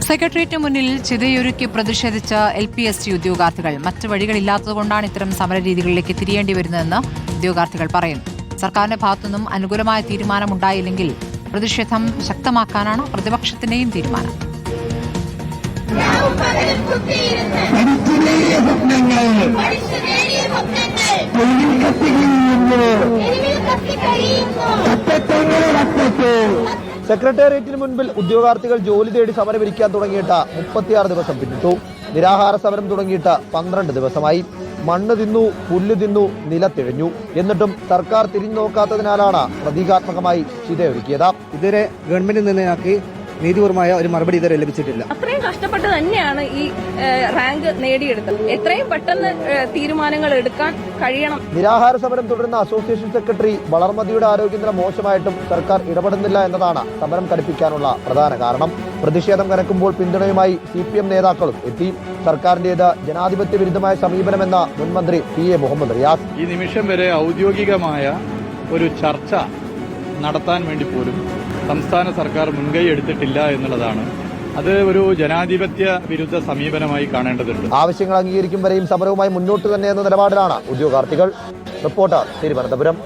സെക്രട്ടേറിയറ്റിന് മുന്നിൽ ചിതയൊരുക്കി പ്രതിഷേധിച്ച LPST ഉദ്യോഗാർത്ഥികൾ മറ്റ് വഴികളില്ലാത്തതുകൊണ്ടാണ് ഇത്തരം സമരരീതികളിലേക്ക് തിരിയേണ്ടി വരുന്നതെന്ന് ഉദ്യോഗാർത്ഥികൾ പറയുന്നു. സർക്കാരിന്റെ ഭാഗത്തുനിന്നും അനുകൂലമായ തീരുമാനമുണ്ടായില്ലെങ്കിൽ പ്രതിഷേധം ശക്തമാക്കാനാണ് പ്രതിപക്ഷത്തിന്റെയും തീരുമാനം. സെക്രട്ടേറിയറ്റിന് മുൻപിൽ ഉദ്യോഗാർത്ഥികൾ ജോലി തേടി സമരമിരിക്കാൻ തുടങ്ങിയിട്ട് 36 ദിവസം പിന്നിട്ടു. നിരാഹാര സമരം തുടങ്ങിയിട്ട് 12 ദിവസമായി. മണ്ണ് തിന്നു, പുല്ല് തിന്നു, നിലത്തിഴഞ്ഞു. എന്നിട്ടും സർക്കാർ തിരിഞ്ഞു നോക്കാത്തതിനാലാണ് പ്രതീകാത്മകമായി ചിതയൊരുക്കിയത്. ഇതുവരെ ഗവൺമെന്റിൽ നിന്ന് ഞങ്ങൾക്ക് നീതിപൂർവമായ ഒരു മറുപടി ഇതുവരെ ലഭിച്ചിട്ടില്ല. അത്രയും കഷ്ടപ്പെട്ട് തന്നെയാണ് ഈ റാങ്ക് നേടിയെടുത്തത്. എത്രയും പെട്ടെന്ന് തീരുമാനങ്ങൾ എടുക്കാൻ കഴിയണം. നിരാഹാര സമരം തുടരുന്ന അസോസിയേഷൻ സെക്രട്ടറി വളർമതിയുടെ ആരോഗ്യനില മോശമായിട്ടും സർക്കാർ ഇടപെടുന്നില്ല എന്നതാണ് സമരം കടുപ്പിക്കാനുള്ള പ്രധാന കാരണം. പ്രതിഷേധം കനക്കുമ്പോൾ പിന്തുണയുമായി CPM നേതാക്കളും എത്തി. സർക്കാരിന്റേത് ജനാധിപത്യ വിരുദ്ധമായ സമീപനമെന്ന മുൻമന്ത്രി PA മുഹമ്മദ് റിയാസ്. ഈ നിമിഷം വരെ ഔദ്യോഗികമായ ഒരു ചർച്ച നടത്താൻ വേണ്ടി പോലും സംസ്ഥാന സർക്കാർ മുൻകൈ എടുത്തിട്ടില്ല എന്നുള്ളതാണ്. അത് ഒരു ജനാധിപത്യ വിരുദ്ധ സമീപനമായി കാണേണ്ടതുണ്ട്. ആവശ്യങ്ങൾ അംഗീകരിക്കും വരെയും സമരവുമായി മുന്നോട്ട് തന്നെയെന്ന നിലപാടിലാണ് ഉദ്യോഗാർത്ഥികൾ. റിപ്പോർട്ടർ തിരുവനന്തപുരം.